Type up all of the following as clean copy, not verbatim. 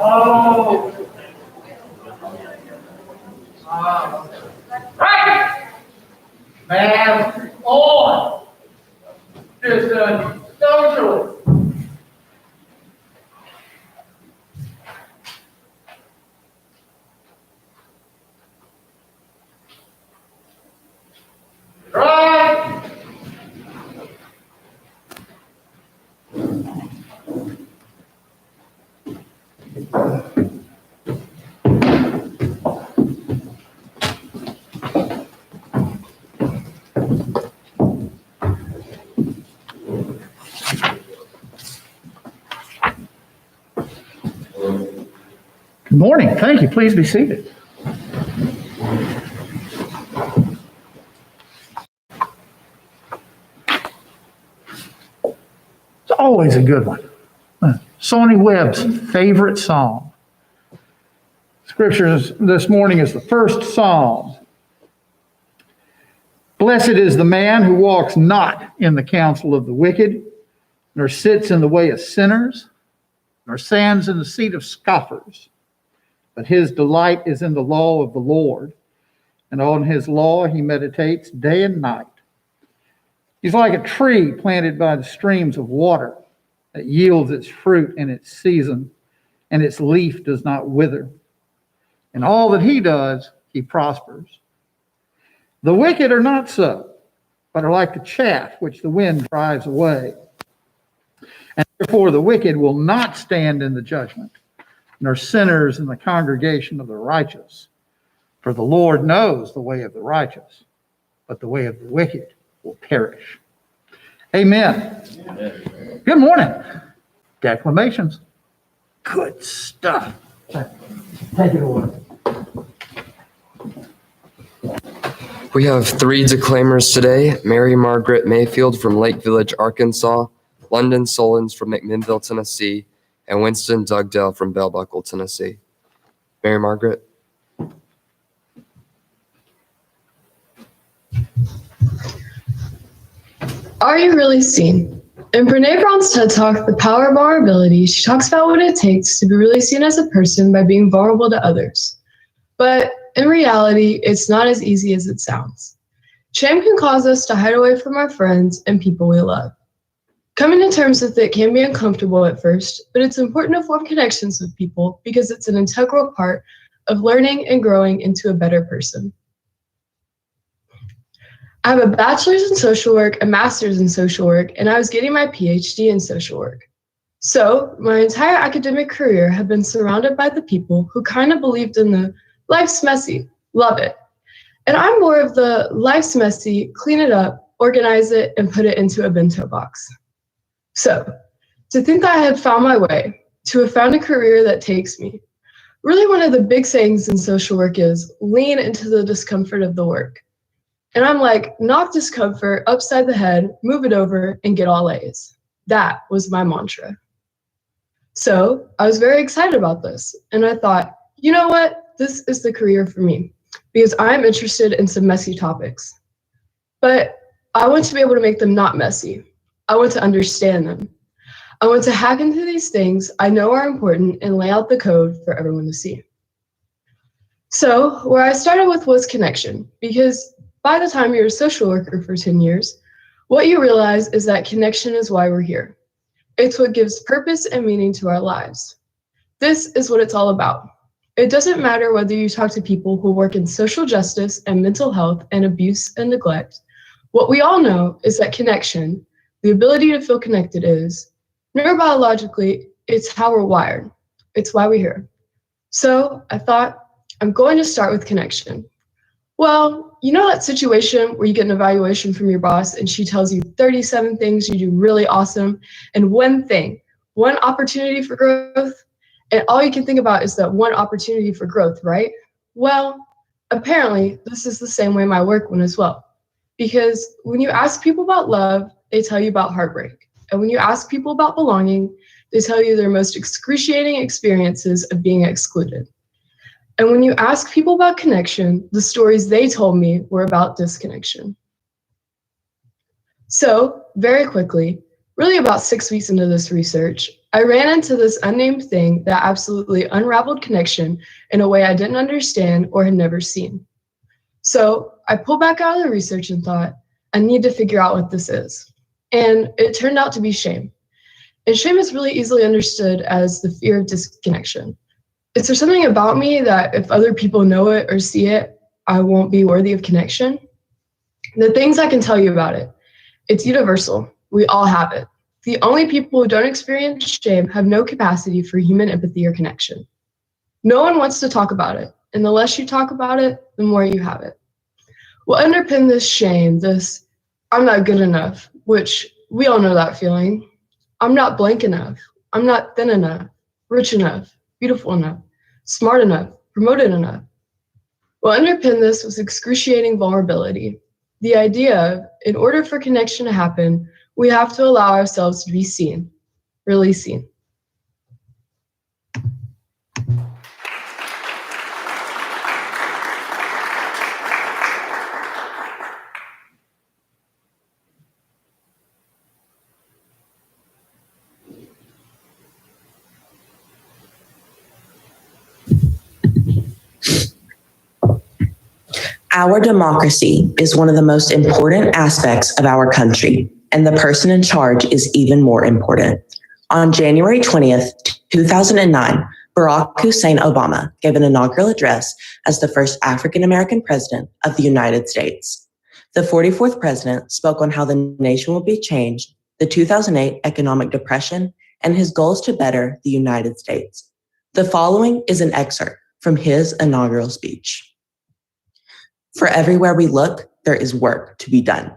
Oh. Right. Man on. Just social. Right. Good morning. Thank you. Please be seated. It's always a good one. Sonny Webb's favorite psalm. Scriptures this morning is the first Psalm. Blessed is the man who walks not in the counsel of the wicked, nor sits in the way of sinners, nor stands in the seat of scoffers. But his delight is in the law of the Lord, and on his law he meditates day and night. He's like a tree planted by the streams of water that yields its fruit in its season, and its leaf does not wither. In all that he does, he prospers. The wicked are not so, but are like the chaff which the wind drives away. And therefore the wicked will not stand in the judgment, nor sinners in the congregation of the righteous. For the Lord knows the way of the righteous, but the way of the wicked will perish. Amen. Amen. Good morning. Declamations. Good stuff. Take it away. We have 3 declaimers today: Mary Margaret Mayfield from Lake Village, Arkansas, London Solons from McMinnville, Tennessee, and Winston Dugdale from Bell Buckle, Tennessee. Mary Margaret. Are you really seen? In Brene Brown's TED Talk, The Power of Vulnerability, she talks about what it takes to be really seen as a person by being vulnerable to others. But in reality, it's not as easy as it sounds. Shame can cause us to hide away from our friends and people we love. Coming to terms with it can be uncomfortable at first, but it's important to form connections with people because it's an integral part of learning and growing into a better person. I have a bachelor's in social work, a master's in social work, and I was getting my PhD in social work. So my entire academic career had been surrounded by the people who kind of believed in the life's messy, love it. And I'm more of the life's messy, clean it up, organize it, and put it into a bento box. So to think that I had found my way, to have found a career that takes me, really one of the big sayings in social work is lean into the discomfort of the work. And I'm like, knock discomfort upside the head, move it over, and get all A's. That was my mantra. So I was very excited about this. And I thought, you know what? This is the career for me because I'm interested in some messy topics. But I want to be able to make them not messy. I want to understand them. I want to hack into these things I know are important and lay out the code for everyone to see. So where I started with was connection, because by the time you're a social worker for 10 years, what you realize is that connection is why we're here. It's what gives purpose and meaning to our lives. This is what it's all about. It doesn't matter whether you talk to people who work in social justice and mental health and abuse and neglect. What we all know is that connection, the ability to feel connected, is neurobiologically, it's how we're wired. It's why we're here. So I thought, I'm going to start with connection. Well, you know that situation where you get an evaluation from your boss and she tells you 37 things you do really awesome and one thing, one opportunity for growth, and all you can think about is that one opportunity for growth, right? Well, apparently this is the same way my work went as well. Because when you ask people about love, they tell you about heartbreak. And when you ask people about belonging, they tell you their most excruciating experiences of being excluded. And when you ask people about connection, the stories they told me were about disconnection. So very quickly, really about 6 weeks into this research, I ran into this unnamed thing that absolutely unraveled connection in a way I didn't understand or had never seen. So I pulled back out of the research and thought, I need to figure out what this is. And it turned out to be shame. And shame is really easily understood as the fear of disconnection. Is there something about me that if other people know it or see it, I won't be worthy of connection? The things I can tell you about it, it's universal. We all have it. The only people who don't experience shame have no capacity for human empathy or connection. No one wants to talk about it, and the less you talk about it, the more you have it. What underpin this shame, this I'm not good enough, which we all know that feeling. I'm not blank enough. I'm not thin enough, rich enough, beautiful enough, smart enough, promoted enough. What underpinned this was excruciating vulnerability. The idea of, in order for connection to happen, we have to allow ourselves to be seen, really seen. Our democracy is one of the most important aspects of our country, and the person in charge is even more important. On January 20th, 2009, Barack Hussein Obama gave an inaugural address as the first African-American president of the United States. The 44th president spoke on how the nation will be changed, the 2008 economic depression, and his goals to better the United States. The following is an excerpt from his inaugural speech. For everywhere we look, there is work to be done.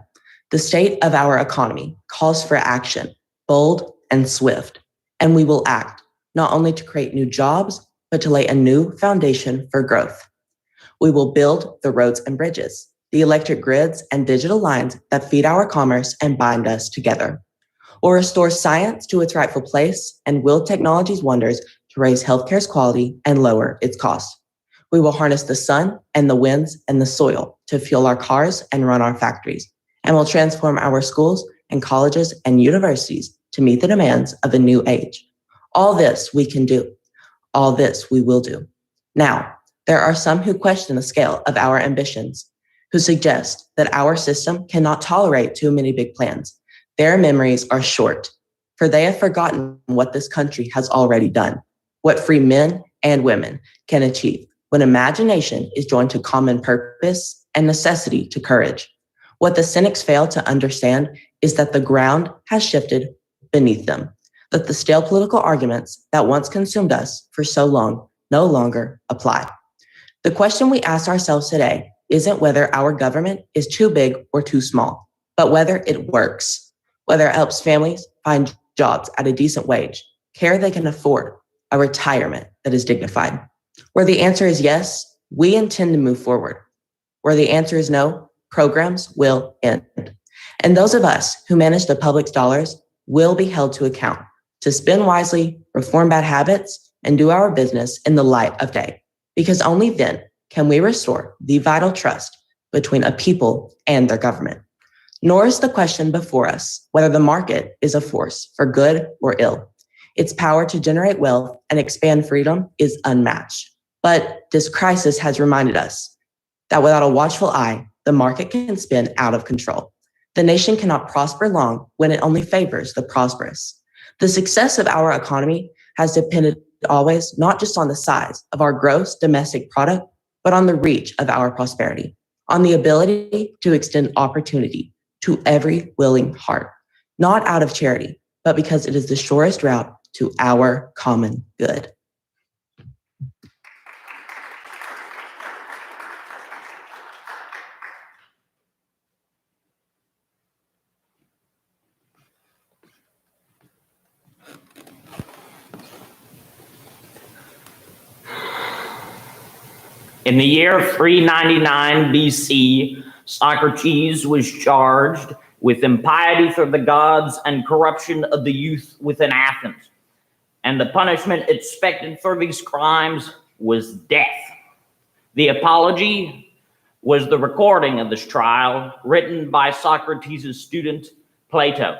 The state of our economy calls for action, bold and swift, and we will act, not only to create new jobs, but to lay a new foundation for growth. We will build the roads and bridges, the electric grids and digital lines that feed our commerce and bind us together. We'll restore science to its rightful place and wield technology's wonders to raise healthcare's quality and lower its costs. We will harness the sun and the winds and the soil to fuel our cars and run our factories, and will transform our schools and colleges and universities to meet the demands of a new age. All this we can do. All this we will do. Now, there are some who question the scale of our ambitions, who suggest that our system cannot tolerate too many big plans. Their memories are short, for they have forgotten what this country has already done, what free men and women can achieve when imagination is joined to common purpose and necessity to courage. What the cynics fail to understand is that the ground has shifted beneath them, that the stale political arguments that once consumed us for so long no longer apply. The question we ask ourselves today isn't whether our government is too big or too small, but whether it works, whether it helps families find jobs at a decent wage, care they can afford, a retirement that is dignified. Where the answer is yes, we intend to move forward. Where the answer is no, programs will end. And those of us who manage the public's dollars will be held to account to spend wisely, reform bad habits, and do our business in the light of day. Because only then can we restore the vital trust between a people and their government. Nor is the question before us whether the market is a force for good or ill. Its power to generate wealth and expand freedom is unmatched. But this crisis has reminded us that without a watchful eye, the market can spin out of control. The nation cannot prosper long when it only favors the prosperous. The success of our economy has depended always not just on the size of our gross domestic product, but on the reach of our prosperity, on the ability to extend opportunity to every willing heart, not out of charity, but because it is the surest route to our common good. In the year 399 BC, Socrates was charged with impiety for the gods and corruption of the youth within Athens. And the punishment expected for these crimes was death. The apology was the recording of this trial written by Socrates' student, Plato.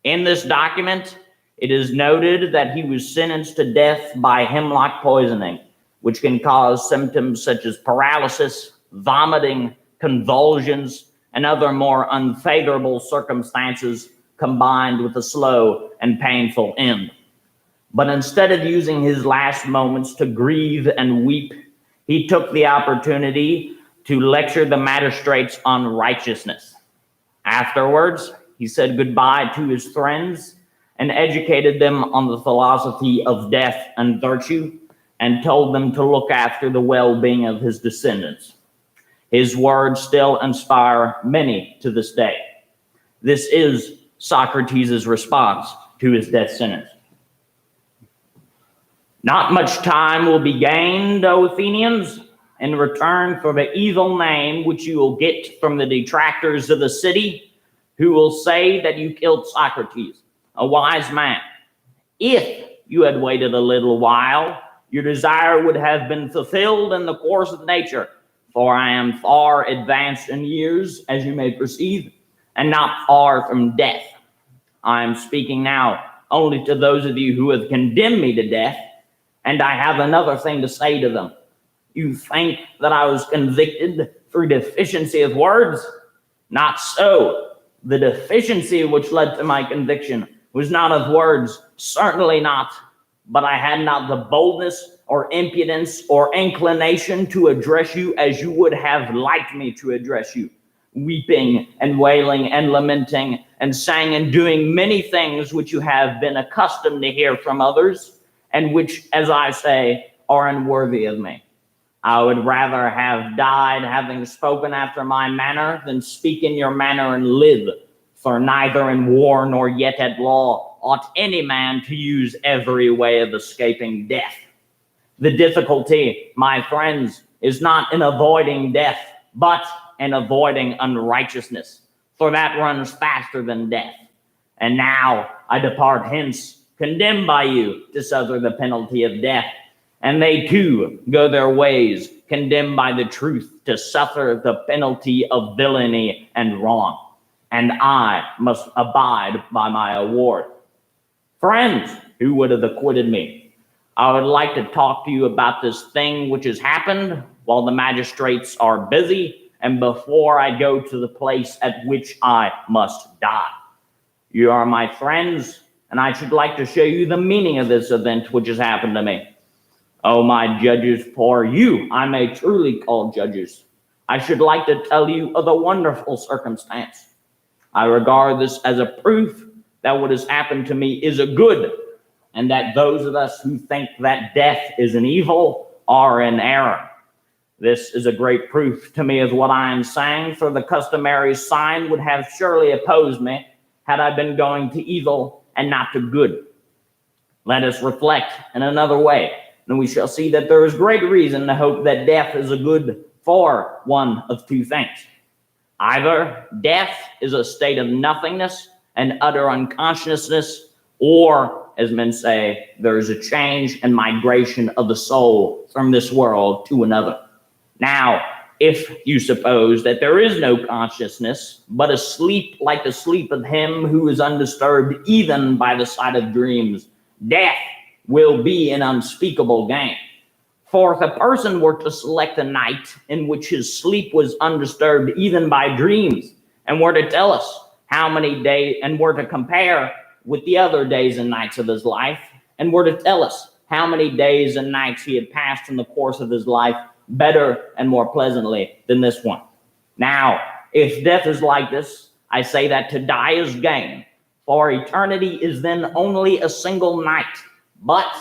In this document, It is noted that he was sentenced to death by hemlock poisoning, which can cause symptoms such as paralysis, vomiting, convulsions, and other more unfavorable circumstances combined with a slow and painful end. But instead of using his last moments to grieve and weep, he took the opportunity to lecture the magistrates on righteousness. Afterwards, he said goodbye to his friends and educated them on the philosophy of death and virtue, and told them to look after the well-being of his descendants. His words still inspire many to this day. This is Socrates' response to his death sentence. Not much time will be gained, O Athenians, in return for the evil name which you will get from the detractors of the city, who will say that you killed Socrates, a wise man. If you had waited a little while, your desire would have been fulfilled in the course of nature, for I am far advanced in years, as you may perceive, and not far from death. I am speaking now only to those of you who have condemned me to death, and I have another thing to say to them. You think that I was convicted through deficiency of words? Not so. The deficiency which led to my conviction was not of words, certainly not, but I had not the boldness or impudence or inclination to address you as you would have liked me to address you, weeping and wailing and lamenting and saying and doing many things which you have been accustomed to hear from others, and which, as I say, are unworthy of me. I would rather have died having spoken after my manner than speak in your manner and live, for neither in war nor yet at law ought any man to use every way of escaping death. The difficulty, my friends, is not in avoiding death, but in avoiding unrighteousness, for that runs faster than death. And now I depart hence, condemned by you to suffer the penalty of death, and they too go their ways, condemned by the truth to suffer the penalty of villainy and wrong. And I must abide by my award. Friends, who would have acquitted me? I would like to talk to you about this thing which has happened while the magistrates are busy and before I go to the place at which I must die. You are my friends, and I should like to show you the meaning of this event which has happened to me. Oh, my judges, for you I may truly call judges, I should like to tell you of the wonderful circumstance. I regard this as a proof that what has happened to me is a good, and that those of us who think that death is an evil are in error. This is a great proof to me of what I am saying, for the customary sign would have surely opposed me had I been going to evil and not to good. Let us reflect in another way, and we shall see that there is great reason to hope that death is a good for one of two things. Either death is a state of nothingness and utter unconsciousness, or, as men say, there is a change and migration of the soul from this world to another. Now, if you suppose that there is no consciousness, but a sleep like the sleep of him who is undisturbed even by the sight of dreams, death will be an unspeakable gain. For if a person were to select a night in which his sleep was undisturbed even by dreams, and were to tell us how many days, and were to compare with the other days and nights of his life, and were to tell us how many days and nights he had passed in the course of his life better and more pleasantly than this one. Now, if death is like this, I say that to die is gain, for eternity is then only a single night. But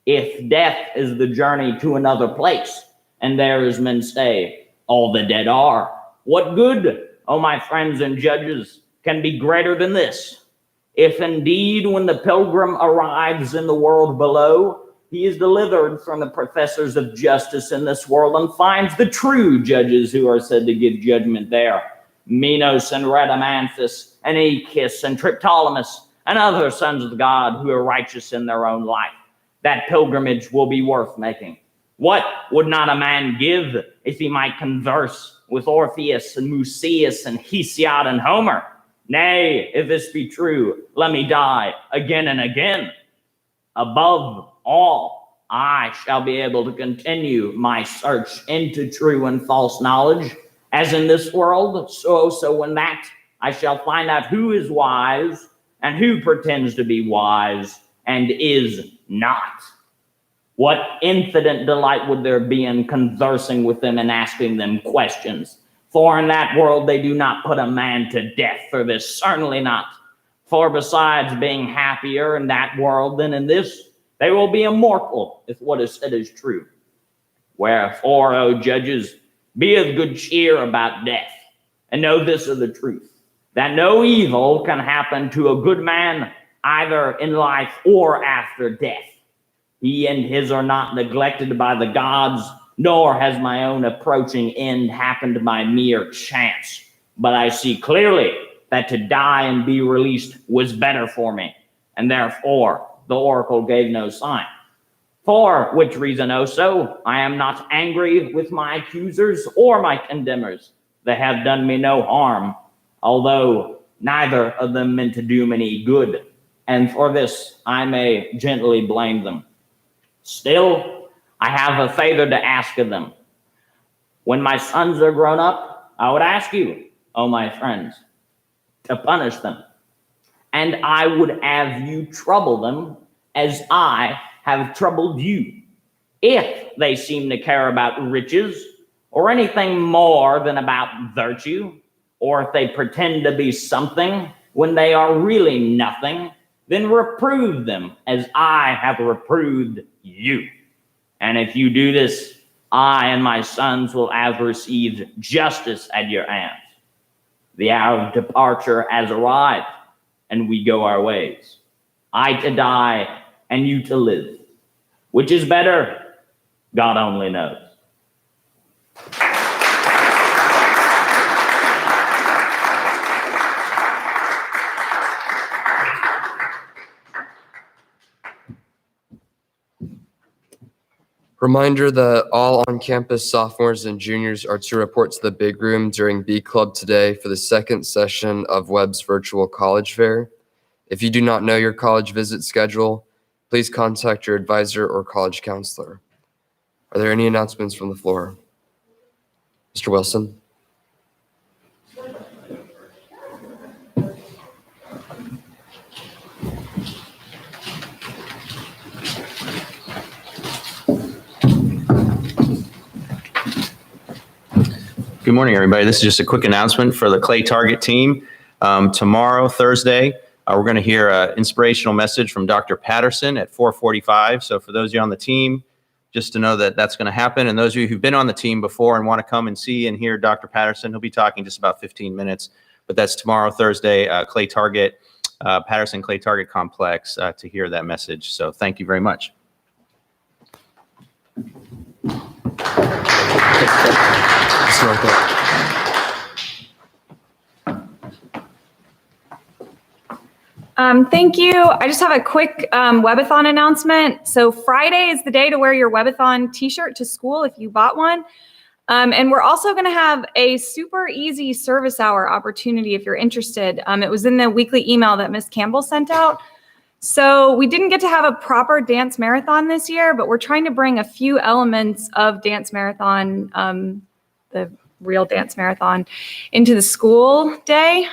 if death is the journey to another place, and there, as men say, all the dead are, what good, O my friends and judges, can be greater than this? If indeed when the pilgrim arrives in the world below, he is delivered from the professors of justice in this world and finds the true judges who are said to give judgment there, Minos and Rhadamanthus and Aeacus and Triptolemus and other sons of God who are righteous in their own life. That pilgrimage will be worth making. What would not a man give if he might converse with Orpheus and Musaeus and Hesiod and Homer? Nay, if this be true, let me die again and again. Above all, I shall be able to continue my search into true and false knowledge, as in this world, so also in that I shall find out who is wise and who pretends to be wise and is not. What infinite delight would there be in conversing with them and asking them questions? For in that world they do not put a man to death for this, certainly not. For besides being happier in that world than in this, they will be immortal if what is said is true. Wherefore, O judges, be of good cheer about death, and know this of the truth, that no evil can happen to a good man either in life or after death. He and his are not neglected by the gods, nor has my own approaching end happened by mere chance. But I see clearly that to die and be released was better for me, and therefore the oracle gave no sign. For which reason also I am not angry with my accusers or my condemners. They have done me no harm, although neither of them meant to do me any good, and for this I may gently blame them. Still, I have a favor to ask of them. When my sons are grown up, I would ask you, O my friends, to punish them. And I would have you trouble them as I have troubled you. If they seem to care about riches or anything more than about virtue, or if they pretend to be something when they are really nothing, then reprove them as I have reproved you. And if you do this, I and my sons will have received justice at your hands. The hour of departure has arrived, and we go our ways. I to die, and you to live. Which is better? God only knows. Reminder that all on-campus sophomores and juniors are to report to the big room during B Club today for the second session of Webb's virtual college fair. If you do not know your college visit schedule, please contact your advisor or college counselor. Are there any announcements from the floor? Mr. Wilson? Good morning, everybody. This is just a quick announcement for the Clay Target team. Tomorrow, Thursday, we're going to hear an inspirational message from Dr. Patterson at 4:45. So for those of you on the team, just to know that that's going to happen. And those of you who've been on the team before and want to come and see and hear Dr. Patterson, he'll be talking just about 15 minutes. But that's tomorrow, Thursday, Clay Target, Patterson Clay Target Complex to hear that message. So thank you very much. Thank you. I just have a quick Webathon announcement. So Friday is the day to wear your Webathon t-shirt to school if you bought one. And we're also going to have a super easy service hour opportunity if you're interested. It was in the weekly email that Ms. Campbell sent out. So we didn't get to have a proper dance marathon this year, but we're trying to bring a few elements of dance marathon, the real dance marathon, into the school day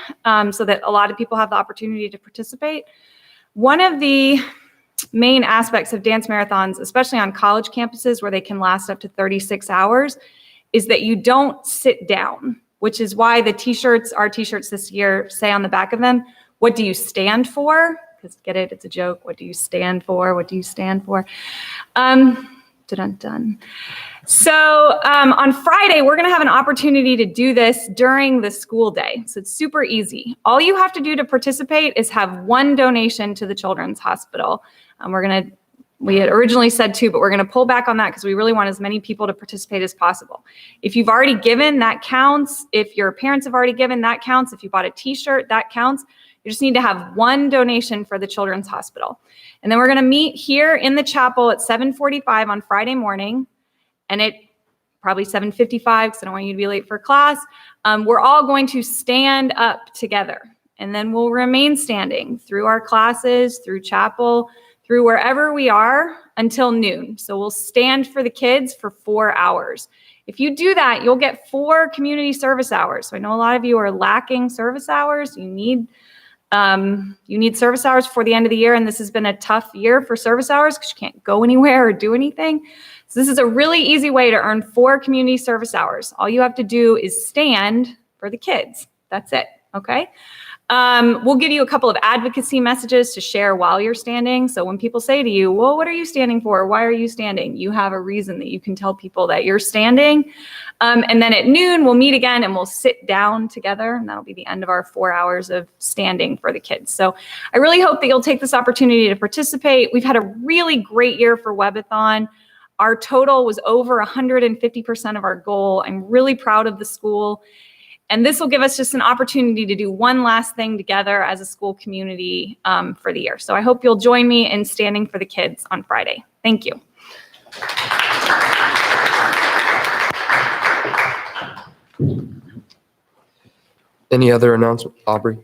so that a lot of people have the opportunity to participate. One of the main aspects of dance marathons, especially on college campuses where they can last up to 36 hours, is that you don't sit down, which is why the t-shirts, our t-shirts this year, say on the back of them, what do you stand for? Because get it, it's a joke. What do you stand for? What do you stand for? Dun-dun-dun. So on Friday, we're going to have an opportunity to do this during the school day. So it's super easy. All you have to do to participate is have one donation to the Children's Hospital. We had originally said 2, but we're going to pull back on that because we really want as many people to participate as possible. If you've already given, that counts. If your parents have already given, that counts. If you bought a t-shirt, that counts. You just need to have one donation for the Children's Hospital. And then we're going to meet here in the chapel at 7:45 on Friday morning. And it probably 7:55 because I don't want you to be late for class. We're all going to stand up together. And then we'll remain standing through our classes, through chapel, through wherever we are until noon. So we'll stand for the kids for 4 hours. If you do that, you'll get 4 community service hours. So I know a lot of you are lacking service hours. You need service hours for the end of the year. And this has been a tough year for service hours because you can't go anywhere or do anything. So this is a really easy way to earn 4 community service hours. All you have to do is stand for the kids. That's it. Okay. We'll give you a couple of advocacy messages to share while you're standing. So when people say to you, well, what are you standing for? Why are you standing? You have a reason that you can tell people that you're standing. And then at noon, we'll meet again and we'll sit down together. And that'll be the end of our 4 hours of standing for the kids. So I really hope that you'll take this opportunity to participate. We've had a really great year for Webathon. Our total was over 150% of our goal. I'm really proud of the school. And this will give us just an opportunity to do one last thing together as a school community for the year. So I hope you'll join me in standing for the kids on Friday. Thank you. Any other announcement, Aubrey?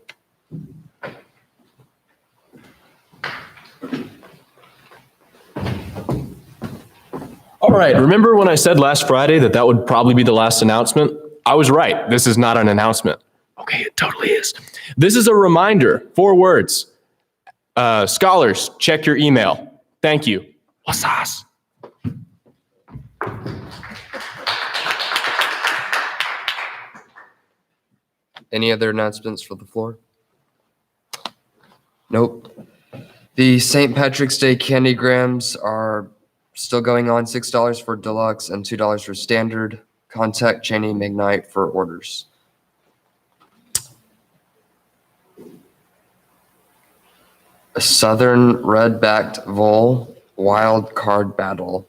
All right, remember when I said last Friday that that would probably be the last announcement? I was right. This is not an announcement. Okay, it totally is. This is a reminder. 4 words. Scholars, check your email. Thank you. Wasas. Any other announcements for the floor? Nope. The St. Patrick's Day candygrams are still going on, $6 for deluxe and $2 for standard. Contact Jenny McKnight for orders. A Southern red-backed vole wild card battle.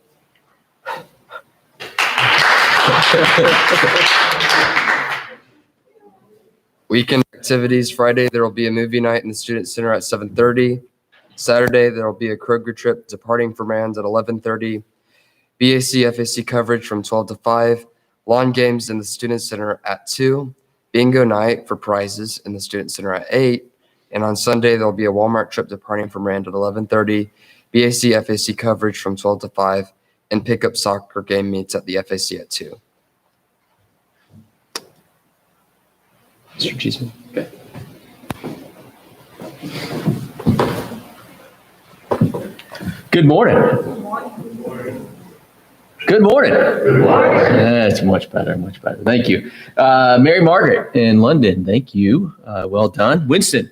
Weekend activities. Friday, there will be a movie night in the Student Center at 7:30. Saturday, there will be a Kroger trip departing from Rand at 11:30. BAC FAC coverage from 12 to 5. Lawn games in the Student Center at 2. Bingo night for prizes in the Student Center at 8. And on Sunday, there'll be a Walmart trip departing from Rand at 11:30. BAC FAC coverage from 12 to 5. And pickup soccer game meets at the FAC at 2. Mr. Cheeseman. Okay. Good morning. Good morning. That's much better, much better. Thank you. Mary Margaret in London, thank you. Well done. Winston,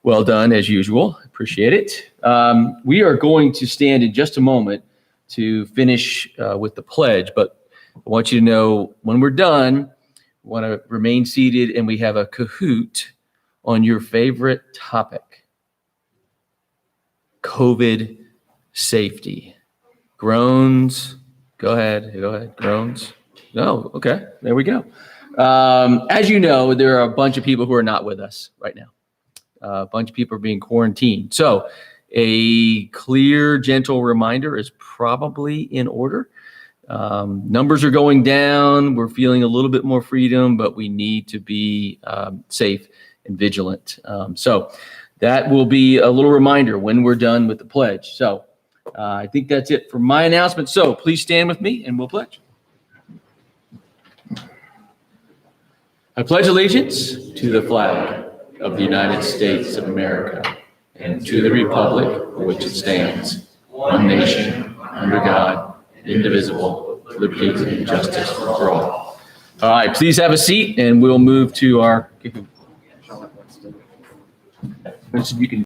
well done as usual. Appreciate it. We are going to stand in just a moment to finish with the pledge, but I want you to know when we're done, we want to remain seated and we have a Kahoot on your favorite topic, COVID safety. Groans. Go ahead. Groans. No. Okay. There we go. As you know, there are a bunch of people who are not with us right now. A bunch of people are being quarantined. So a clear, gentle reminder is probably in order. Numbers are going down. We're feeling a little bit more freedom, but we need to be safe and vigilant. So that will be a little reminder when we're done with the pledge. So I think that's it for my announcement. So please stand with me and we'll pledge. I pledge allegiance to the flag of the United States of America and to the republic for which it stands, one nation, under God, indivisible, with liberty and justice for all. All right, please have a seat and we'll move to our. You can